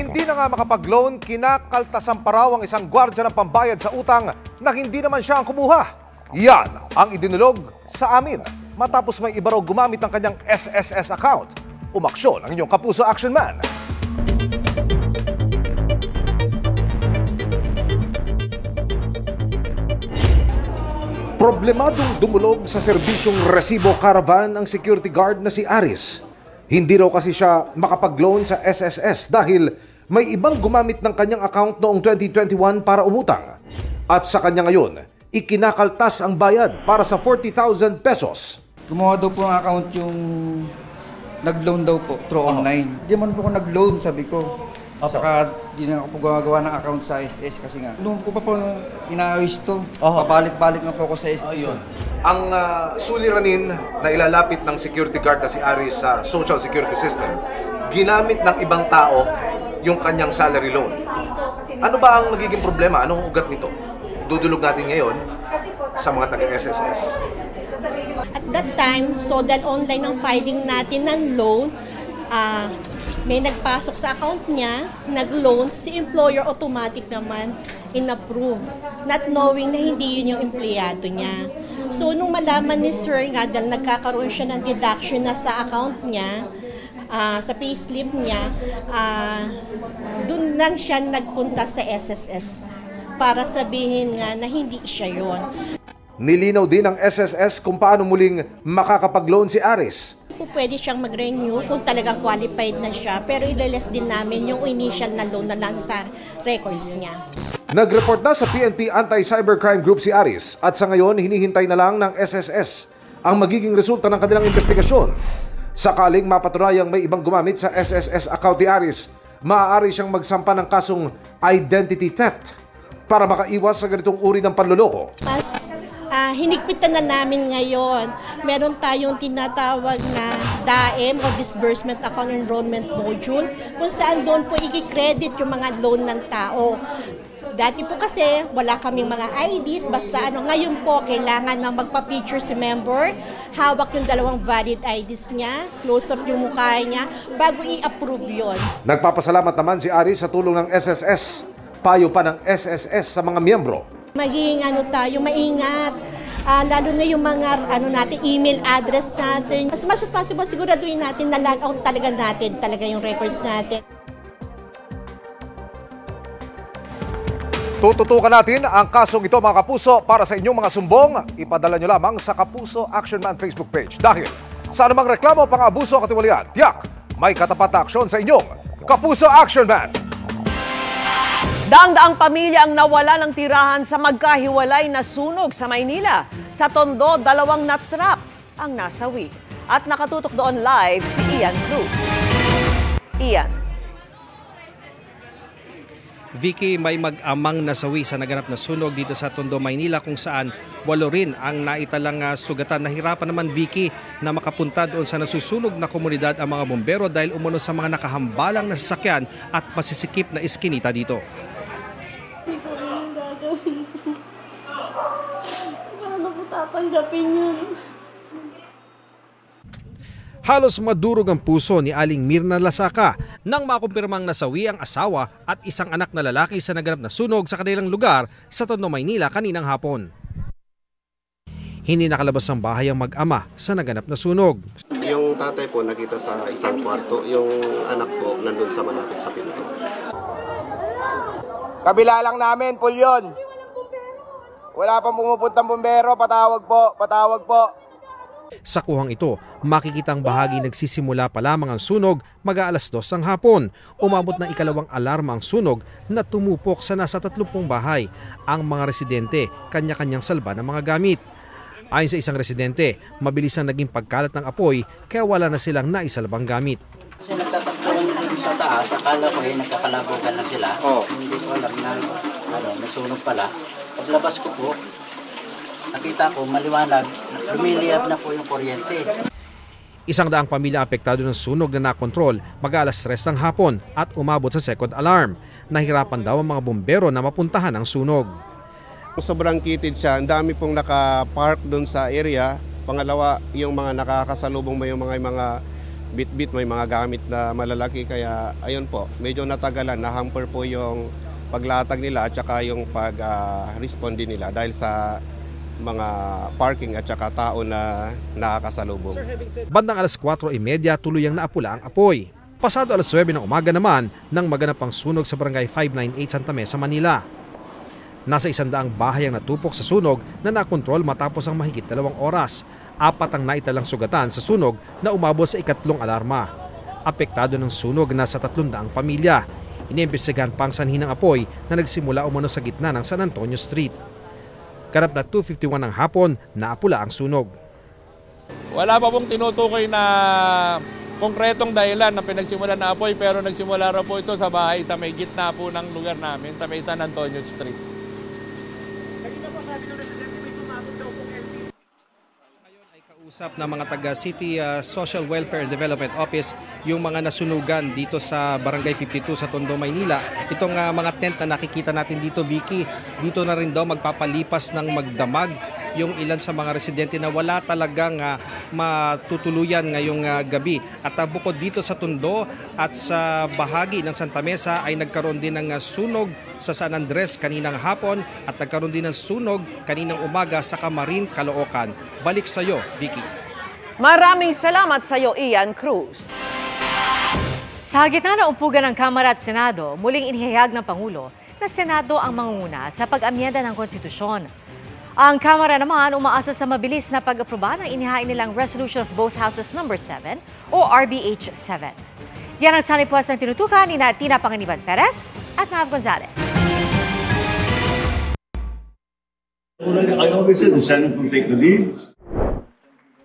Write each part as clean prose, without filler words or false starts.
Hindi na nga makapag-loan, kinakaltasan pa raw ang isang gwardiya ng pambayad sa utang na hindi naman siya ang kumuha. Yan ang idinulog sa amin matapos may iba raw gumamit ng kanyang SSS account. Umaksyon ang inyong Kapuso Action Man. Problemadong dumulog sa serbisyong resibo caravan ang security guard na si Aris. Hindi raw kasi siya makapag-loan sa SSS dahil may ibang gumamit ng kanyang account noong 2021 para umutang. At sa kanya ngayon, ikinakaltas ang bayad para sa 40,000 pesos. Gumawa daw po ng account yung nag-loan daw po through online. Hindi man po ako nag-loan, sabi ko. Saka di na ako po gumagawa ng account sa SS kasi nga. Noong ko pa po inaayos to, pabalik-balik na po ako sa SS. Ang suliranin na ilalapit ng security guard na si Aris sa social security system, ginamit ng ibang tao yung kanyang salary loan. Ano ba ang magiging problema? Anong ugat nito? Dudulog natin ngayon sa mga taga-SSS. At that time, so dahil online ang filing natin ng loan, may nagpasok sa account niya, nag-loan, si employer automatic naman in-approve, not knowing na hindi yun yung empleyado niya. So nung malaman ni Sir nga, dahil nagkakaroon siya ng deduction na sa account niya, sa payslip niya, dun lang siya nagpunta sa SSS para sabihin nga na hindi siya yun. Nilinaw din ng SSS kung paano muling makakapag-loan si Aris. Pwede siyang mag-renew kung talagang qualified na siya, pero ilaless din namin yung initial na loan na nasa records niya. Nag-report na sa PNP Anti-Cybercrime Group si Aris at sa ngayon hinihintay na lang ng SSS ang magiging resulta ng kanilang investigasyon. Sakaling mapatunayang may ibang gumamit sa SSS account ni Aris, maaari siyang magsampa ng kasong identity theft para makaiwas sa ganitong uri ng panloloko. Mas hinigpitan na namin ngayon. Meron tayong tinatawag na DAEM o Disbursement Account Enrollment Module kung saan doon po i-credit yung mga loan ng tao. Dati po kasi wala kaming mga IDs, basta ngayon po kailangan na magpa-picture si member, hawak yung dalawang valid IDs niya, close up yung mukha niya, bago i-approve yon. Nagbapasalamat naman si Aris sa tulong ng SSS. Payo pa ng SSS sa mga miyembro. Maging tayo maingat, lalo na yung mga natin, email address natin. As much as possible, siguraduhin natin na log out talaga yung records natin. Tututukan natin ang kasong ito mga kapuso. Para sa inyong mga sumbong, ipadala nyo lamang sa Kapuso Action Man Facebook page. Dahil sa anumang reklamo pang abuso o katiwalian, tiyak may katapat na aksyon sa inyong Kapuso Action Man. Daang-daang pamilya ang nawala ng tirahan sa magkahiwalay na sunog sa Maynila. Sa Tondo, 2 na-trap ang nasawi. At nakatutok doon live si Ian Cruz. Ian. Vicky, may mag-amang nasawi sa naganap na sunog dito sa Tondo, Maynila kung saan 8 rin ang naitalang sugatan. Nahirapan naman Vicky na makapunta doon sa nasusunog na komunidad ang mga bombero dahil umano sa mga nakahambalang na sasakyan at masisikip na iskinita dito. Tatanggapin yun. Halos madurog ang puso ni Aling Mirna Lasaka nang makumpirmang nasawi ang asawa at isang anak na lalaki sa naganap na sunog sa kanilang lugar sa Tondo, Maynila kaninang hapon. Hindi nakalabas ng bahay ang mag-ama sa naganap na sunog. Yung tatay po nakita sa isang kwarto, yung anak po nandun sa malapit sa pinto. Kabila lang namin, Pulyon. Wala pang pumupuntang bumbero, patawag po. Sa kuhang ito, makikitang bahagi nagsisimula pa lamang ang sunog mag-aalas 2 ng hapon. Umabot na ikalawang alarma ang sunog na tumupok sa nasa 30 bahay. Ang mga residente, kanya-kanyang salba ng mga gamit. Ayon sa isang residente, mabilis ang naging pagkalat ng apoy kaya wala na silang naisalbang gamit. Kasi nagtatakbuhan sa taas, akala ko nagkakalabugan na sila. Hindi ko alam na nasunog pala. Paglabas ko po, nakita ko maliwanag, lumiliyab na po yung kuryente. 100 pamilya apektado ng sunog na nakontrol mag-aalas 3 ng hapon at umabot sa second alarm. Nahirapan daw ang mga bombero na mapuntahan ang sunog. Sobrang kitid siya, ang dami pong nakapark doon sa area. Pangalawa, yung mga nakakasalubong mo yung mga bit-bit, may mga gamit na malalaki. Kaya ayun po, medyo natagalan, na-hamper po yung paglatag nila at saka yung pag-respond din nila dahil sa mga parking at saka tao na nakakasalubong. Bandang alas 4:30 tuluyang naapula ang apoy. Pasado alas 9 ng umaga naman nang maganap ang sunog sa barangay 598 Santa Mesa, Manila. Nasa 100 bahay ang natupok sa sunog na nakontrol matapos ang mahigit 2 oras. 4 ang naitalang sugatan sa sunog na umabot sa ikatlong alarma. Apektado ng sunog na sa 300 pamilya. Iniimbestigahan pa ang sanhi ng apoy na nagsimula umano sa gitna ng San Antonio Street. Ganap na 2:51 ng hapon, naapula ang sunog. Wala pa pong tinutukoy na konkretong dahilan na pinagsimula na apoy, pero nagsimula raw po ito sa bahay sa may gitna po ng lugar namin, sa may San Antonio Street. Ngayon ay kausap na mga taga City Social Welfare and Development Office yung mga nasunugan dito sa Barangay 52 sa Tondo, Maynila. Itong mga tent na nakikita natin dito, Vicky, dito na rin daw magpapalipas ng magdamag yung ilan sa mga residente na wala talagang matutuluyan ngayong gabi. At bukod dito sa Tondo at sa bahagi ng Santa Mesa ay nagkaroon din ng sunog sa San Andres kaninang hapon at nagkaroon din ng sunog kaninang umaga sa Camarin, Caloocan. Balik sa iyo, Vicky. Maraming salamat sa iyo, Ian Cruz. Sa gitna ng umpugan ng Kamara at Senado, muling inihayag ng Pangulo na Senado ang mangunguna sa pag-amyenda ng konstitusyon. Ang Kamara naman umaasa sa mabilis na pag-aproba ng inihain nilang Resolution of Both Houses No. 7 o RBH 7. Yan ang salipuas ng tinutukan ni Tina Panganiban Perez at Mav Gonzalez. I always said the Senate will take the lead.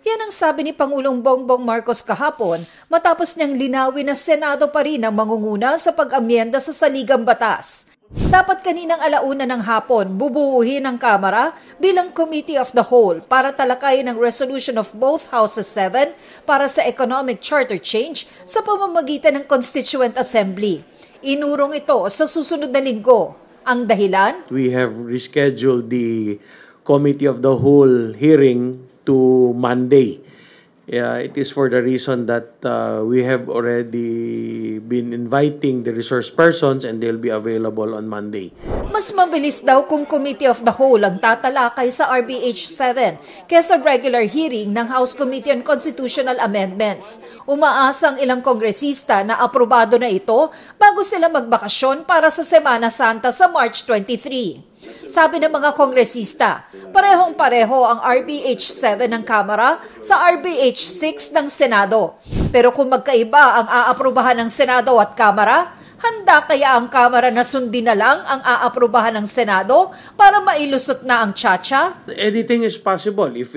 Yan ang sabi ni Pangulong Bongbong Marcos kahapon matapos niyang linawin na Senado pa rin ang mangunguna sa pag-amyenda sa saligang batas. Dapat kaninang 1:00 ng hapon bubuuhin ng Kamara bilang Committee of the Whole para talakayin ang Resolution of Both Houses 7 para sa Economic Charter Change sa pamamagitan ng Constituent Assembly. Inurong ito sa susunod na linggo. Ang dahilan? We have rescheduled the Committee of the Whole hearing to Monday. It is for the reason that we have already been inviting the resource persons and they'll be available on Monday. Mas mabilis daw kung Committee of the Whole ang tatalakay sa RBH 7 kesa regular hearing ng House Committee on Constitutional Amendments. Umaasa ang ilang kongresista na aprobado na ito bago sila magbakasyon para sa Semana Santa sa March 23. Sabi ng mga kongresista, parehong-pareho ang RBH 7 ng Kamara sa RBH 6 ng Senado. Pero kung magkaiba ang aaprubahan ng Senado at Kamara, handa kaya ang Kamara na sundin na lang ang aaprubahan ng Senado para mailusot na ang tsa-tsa? Anything is possible. If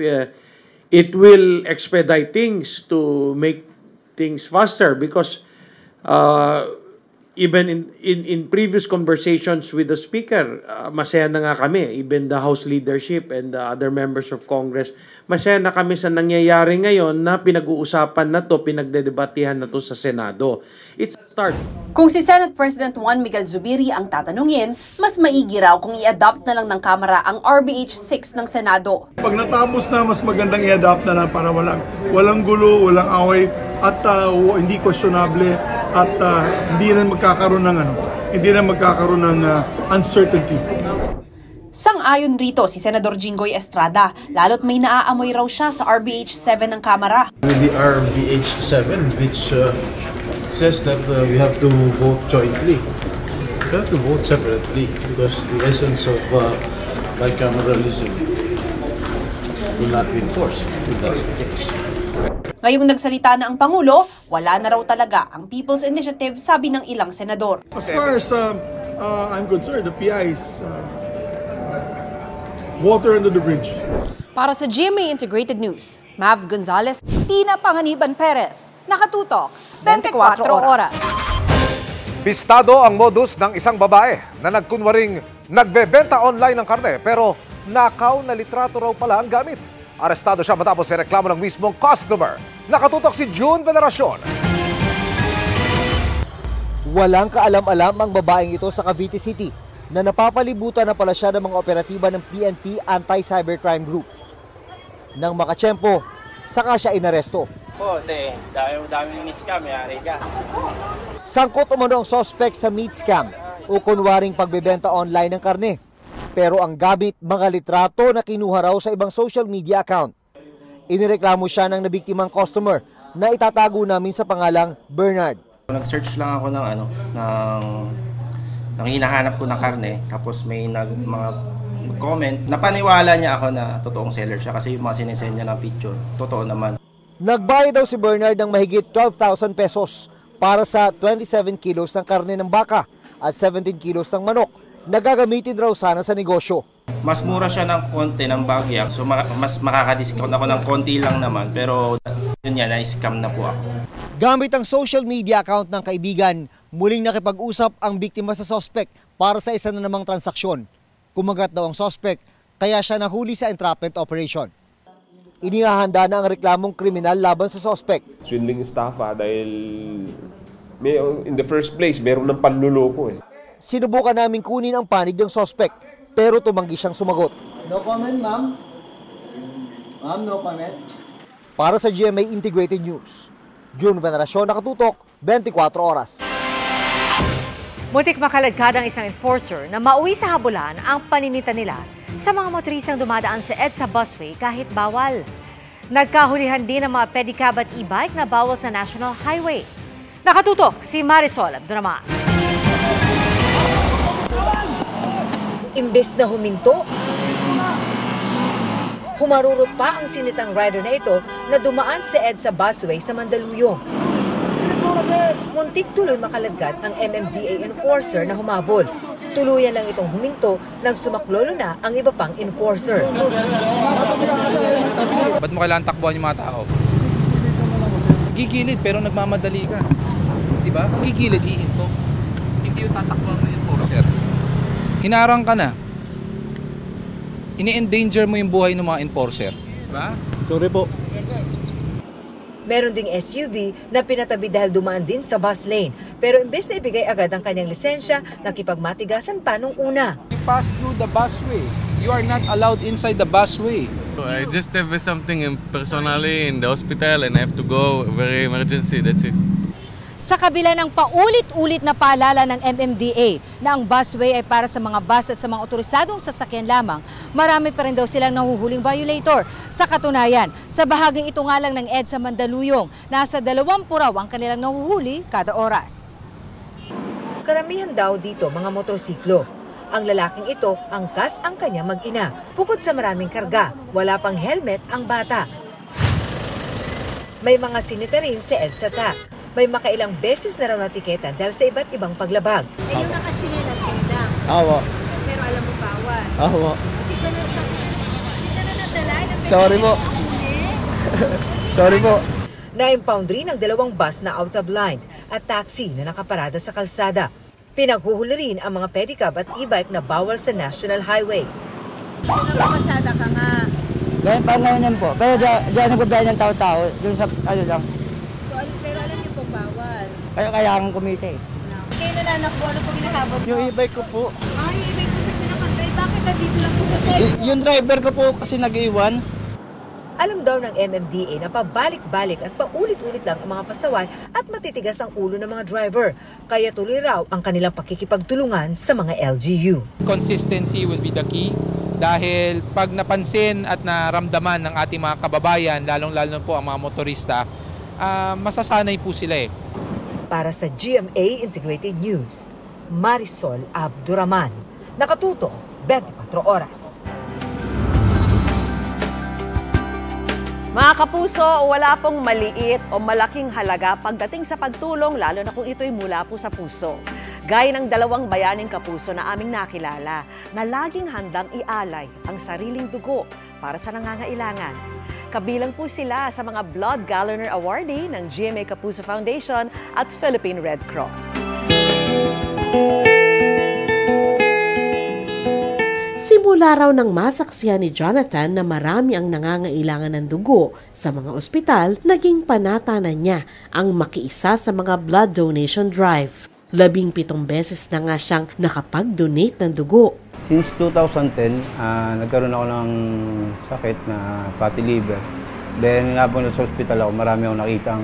it will expedite things to make things faster because even in previous conversations with the Speaker, masaya na nga kami, even the House leadership and the other members of Congress, masaya na kami sa nangyayari ngayon na pinag-uusapan na to, pinagdedebatehan na to sa Senado. It's a start. Kung si Senate President Juan Miguel Zubiri ang tatanungin, mas maigi raw kung i-adopt na lang ng Kamara ang RBH 6 ng Senado. Pag natapos na, mas magandang i-adopt na lang para walang gulo, walang away, at hindi questionable at hindi na magkakaroon ng uncertainty. Sang-ayon rito si Senador Jinggoy Estrada, lalo't may naaamoy raw siya sa RBH 7 ng Kamara. With the RBH 7 which says that we have to vote jointly. We have to vote separately because the essence of bicameralism will not be enforced if that's the case. Ngayong nagsalita na ang Pangulo, wala na raw talaga ang People's Initiative, sabi ng ilang senador. As far as I'm concerned, the PI is water under the bridge. Para sa GMA Integrated News, Mav Gonzalez, Tina Panganiban Perez, nakatutok 24 oras. Bistado ang modus ng isang babae na nagkunwaring nagbebenta online ng karne pero nakaw na litrato raw pala ang gamit. Arestado siya matapos ireklamo ng mismong customer. Nakatutok si June Veneracion. Walang kaalam-alam ang babaeng ito sa Cavite City na napapalibutan na pala siya ng mga operatiba ng PNP Anti-Cybercrime Group. Nang makatsyempo, saka siya inaresto. Po, dami yung scam, yari ka. Sangkot umano ang suspect sa meat scam o kunwaring pagbebenta online ng karne. Pero ang gamit, mga litrato na kinuha raw sa ibang social media account. Inireklamo siya ng nabiktimang customer na itatago namin sa pangalang Bernard. Nag-search lang ako ng hinahanap ko na karne, tapos may mga comment. Napaniwala niya ako na totoong seller siya kasi yung mga sinesend niya ng picture, totoo naman. Nagbayad daw si Bernard ng mahigit 12,000 pesos para sa 27 kilos ng karne ng baka at 17 kilos ng manok na gagamitin raw sana sa negosyo. Mas mura siya ng konti ng bagya, so mas makaka-discount ako ng konti lang naman, pero yun yan, na-scam na po ako. Gamit ang social media account ng kaibigan, muling nakipag-usap ang biktima sa suspect para sa isa na namang transaksyon. Kumagat daw ang suspect, kaya siya nahuli sa entrapment operation. Inihahanda na ang reklamong kriminal laban sa suspect. Swindling estafa dahil in the first place, meron ng panluloko eh. Sinubukan namin kunin ang panig ng suspect, pero tumanggi siyang sumagot. No comment, ma'am. Ma'am, no comment. Para sa GMA Integrated News, June Veneracion, Nakatutok, 24 Oras. Muntik makaladkad ang isang enforcer na mauwi sa habulan ang paninita nila sa mga motorisang dumadaan sa EDSA busway kahit bawal. Nagkahulihan din ang mga pedicab at e-bike na bawal sa National Highway. Nakatutok si Marisol Abduraman. Imbes na huminto, humarurot pa ang sinitang rider na ito na dumaan sa EDSA busway sa Mandaluyong. Muntik tuloy makaladkad ang MMDA enforcer na humabol. Tuluyan lang itong huminto nang sumaklolo na ang iba pang enforcer. Ba't mo kailangan takbuhan yung mga tao? Gigilid pero nagmamadali ka. Diba? Gigilid, hihinto. Hindi yung tatakbuhan ng enforcer. Hinarang ka na. Ini-endanger mo yung buhay ng mga enforcer. Diba? Sorry po. Meron ding SUV na pinatabi dahil dumaan din sa bus lane. Pero imbes na ibigay agad ang kanyang lisensya, nakipagmatigasan pa nung una. You pass through the busway. You are not allowed inside the busway. I just have something personally in the hospital and I have to go, very emergency, that's it. Sa kabila ng paulit-ulit na paalala ng MMDA na ang busway ay para sa mga bus at sa mga otorisadong sasakyan lamang, marami pa rin daw silang nahuhuling violator. Sa katunayan, sa bahaging ito nga lang ng EDSA Mandaluyong, nasa 20 raw ang kanilang nahuhuli kada oras. Karamihan daw dito mga motorsiklo. Ang lalaking ito, angkas ang kanya mag-ina. Bukod sa maraming karga, wala pang helmet ang bata. May mga sinita rin sa EDSA TAC. May makailang beses na raw natiketa dahil sa iba't ibang paglabag. Eh yung nakachinelas kayo lang. Awa. Pero alam mo bawal. Awa. Hindi ka na nadala. Sorry po. Sorry po. Na-impound rin ang 2 bus na out of line at taxi na nakaparada sa kalsada. Pinaghuhuli rin ang mga pedicab at e-bike na bawal sa National Highway. So nakapasada ka nga. Ganyan pa ngayon po. Pero diyan nagbabayad ng tao-tao. Doon sa ano lang. Pero alam niyo pong bawal. Kaya kailangan kumita eh. Kayo nananakbo, ano pong hinahabol mo? Yung e-bike ko po. Yung e-bike ko sa sinakantay. Bakit nandito lang po sa cellphone? Yung driver ko po kasi nag-iwan. Alam daw ng MMDA na pabalik-balik at paulit-ulit lang ang mga pasaway at matitigas ang ulo ng mga driver. Kaya tuloy raw ang kanilang pakikipagtulungan sa mga LGU. Consistency will be the key dahil pag napansin at naramdaman ng ating mga kababayan, lalong-lalo po ang mga motorista, masasanay po sila eh. Para sa GMA Integrated News, Marisol Abduraman. Nakatuto, 24 Oras. Mga kapuso, wala pong maliit o malaking halaga pagdating sa pagtulong, lalo na kung ito'y mula po sa puso. Gaya ng 2 bayaning kapuso na aming nakilala na laging handang ialay ang sariling dugo para sa nangangailangan. Kabilang po sila sa mga Blood Galliner Awardee ng GMA Kapuso Foundation at Philippine Red Cross. Simula raw ng masaksihan ni Jonathan na marami ang nangangailangan ng dugo sa mga ospital, naging panatanan niya ang makiisa sa mga blood donation drive. 17 beses na nga siyang nakapag-donate ng dugo. Since 2010, nagkaroon ako ng sakit na fatty liver. Then nga po sa hospital ako, marami akong nakitang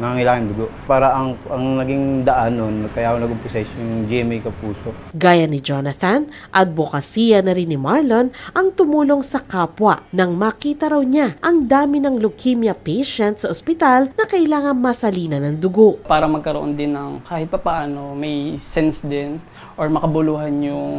nangangailangan dugo. Para ang naging daan nun, kaya ako nag-umpisa yung GMA Kapuso. Gaya ni Jonathan, advokasya na rin ni Marlon ang tumulong sa kapwa nang makita raw niya ang dami ng leukemia patients sa ospital na kailangan masalinan ng dugo. Para magkaroon din ng kahit papaano, may sense din or makabuluhan yung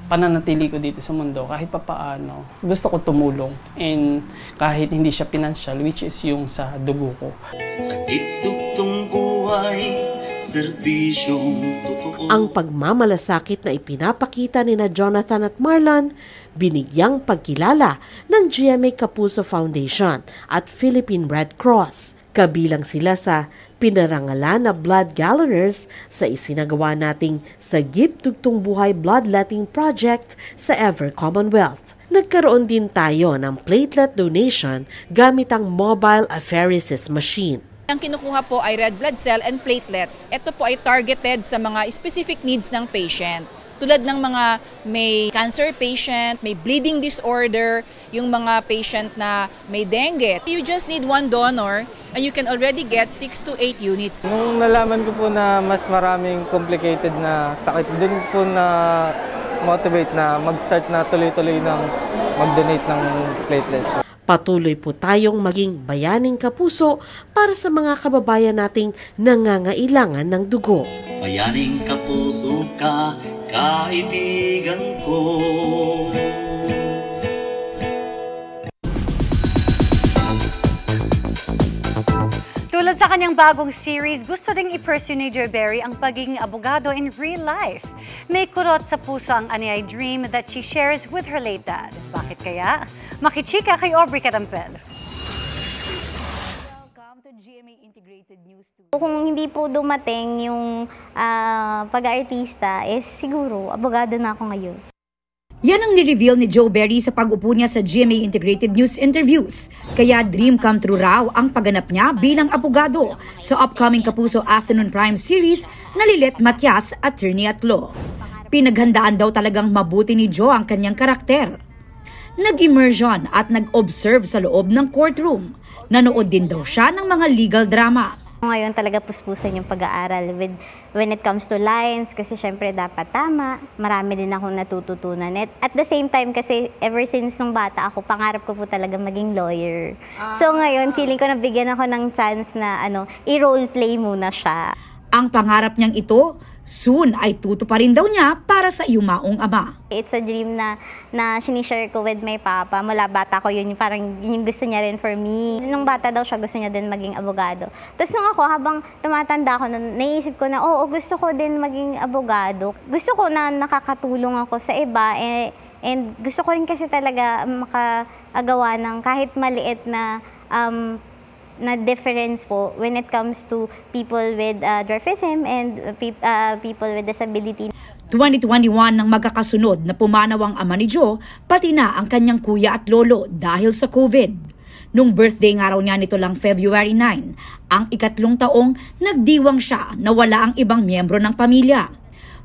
pananatili ko dito sa mundo, kahit papaano, gusto ko tumulong. And kahit hindi siya financial, which is yung sa dugo ko. Sakit tugtong buhay, serbisyong totoo. Ang pagmamalasakit na ipinapakita ni na Jonathan at Marlon, binigyang pagkilala ng GMA Kapuso Foundation at Philippine Red Cross. Kabilang sila sa pinarangalan na blood galloners sa isinagawa nating Sagip Tugtong Buhay Bloodletting Project sa Ever Commonwealth. Nagkaroon din tayo ng platelet donation gamit ang mobile apheresis machine. Ang kinukuha po ay red blood cell and platelet. Ito po ay targeted sa mga specific needs ng patient. Tulad ng mga may cancer patient, may bleeding disorder, yung mga patient na may dengue. You just need one donor and you can already get 6 to 8 units. Nung nalaman ko po na mas maraming complicated na sakit, dun po na motivate na mag-start na tuloy-tuloy ng mag-donate ng platelets. Patuloy po tayong maging bayaning kapuso para sa mga kababayan nating nangangailangan ng dugo. Bayaning kapuso ka, kaibigan ko. Tulad sa kanyang bagong series, gusto ding i-pursue ni Joe Berry ang pagiging abogado in real life. May kurot sa puso ang Aniyay dream that she shares with her late dad. Bakit kaya? Makichika kay Aubrey Carampel. Kung hindi po dumating yung pag-artista, siguro abogado na ako ngayon. Yan ang ni-reveal ni Joe Berry sa pag-upo niya sa GMA Integrated News Interviews. Kaya dream come true raw ang pagganap niya bilang abogado sa upcoming Kapuso Afternoon Prime series na Lilet Matias, Attorney at Law. Pinaghandaan daw talagang mabuti ni Joe ang kanyang karakter. Nag-immersion at nag-observe sa loob ng courtroom. Nanood din daw siya ng mga legal drama. Ngayon talaga puspusan yung pag-aaral when it comes to lines kasi syempre dapat tama. Marami din akong natututunan. At the same time kasi ever since nung bata ako, pangarap ko po talaga maging lawyer. So ngayon feeling ko nabigyan ako ng chance na i-role play muna siya. Ang pangarap niyang ito, soon ay tutuparin daw niya para sa yumaong ama. It's a dream na sinishare ko with my papa. Mula bata ko yun, parang yun yung gusto niya rin for me. Nung bata daw siya, gusto niya din maging abogado. Tapos nung ako, habang tumatanda ako, naisip ko na, gusto ko din maging abogado. Gusto ko na nakakatulong ako sa iba. And gusto ko rin kasi talaga makagawa ng kahit maliit na difference po when it comes to people with dwarfism and people with disability. 2021 nang magkakasunod na pumanaw ang ama ni Joe, pati na ang kanyang kuya at lolo dahil sa COVID. Nung birthday nga raw niya nito lang February 9, ang ikatlong taong nagdiwang siya na wala ang ibang miyembro ng pamilya.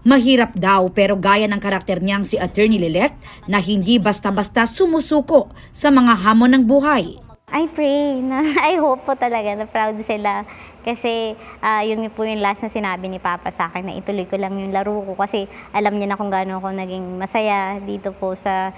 Mahirap daw pero gaya ng karakter niyang si Attorney Lilet na hindi basta-basta sumusuko sa mga hamon ng buhay. I pray I hope po talaga na proud sila kasi yun po yung last na sinabi ni Papa sa akin na ituloy ko lang yung laro ko kasi alam niya na kung gaano ako naging masaya dito po sa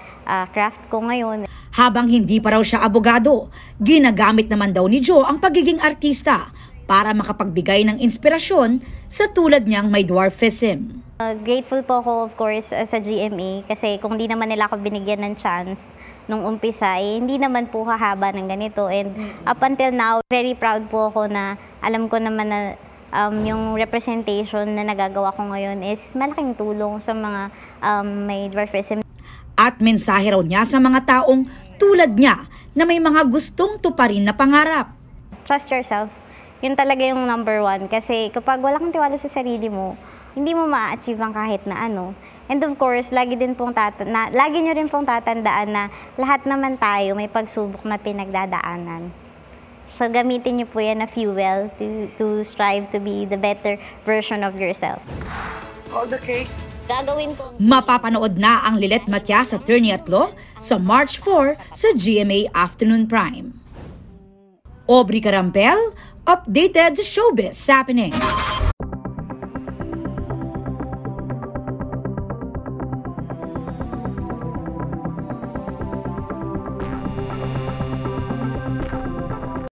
craft ko ngayon. Habang hindi pa raw siya abogado, ginagamit naman daw ni Joe ang pagiging artista para makapagbigay ng inspirasyon sa tulad niyang may dwarfism. Grateful po ako of course sa GMA kasi kung di naman nila ako binigyan ng chance nung umpisa, hindi naman po hahaba ng ganito. And up until now, very proud po ako na alam ko naman na yung representation na nagagawa ko ngayon is malaking tulong sa mga may dwarfism. At mensahe raw niya sa mga taong tulad niya na may mga gustong tuparin na pangarap. Trust yourself. Yun talaga yung number one. Kasi kapag wala kang tiwala sa sarili mo, hindi mo ma-achieve ang kahit na ano. And of course, lagi nyo rin pong tatandaan na lahat naman tayo may pagsubok na pinagdadaanan. So gamitin nyo po yan na fuel to strive to be the better version of yourself. Call the case. Gagawin ko. Mapapanood na ang Lilet Matias, Attorney at Law sa March 4 sa GMA Afternoon Prime. Aubrey Carampel, updated sa Showbiz Happening.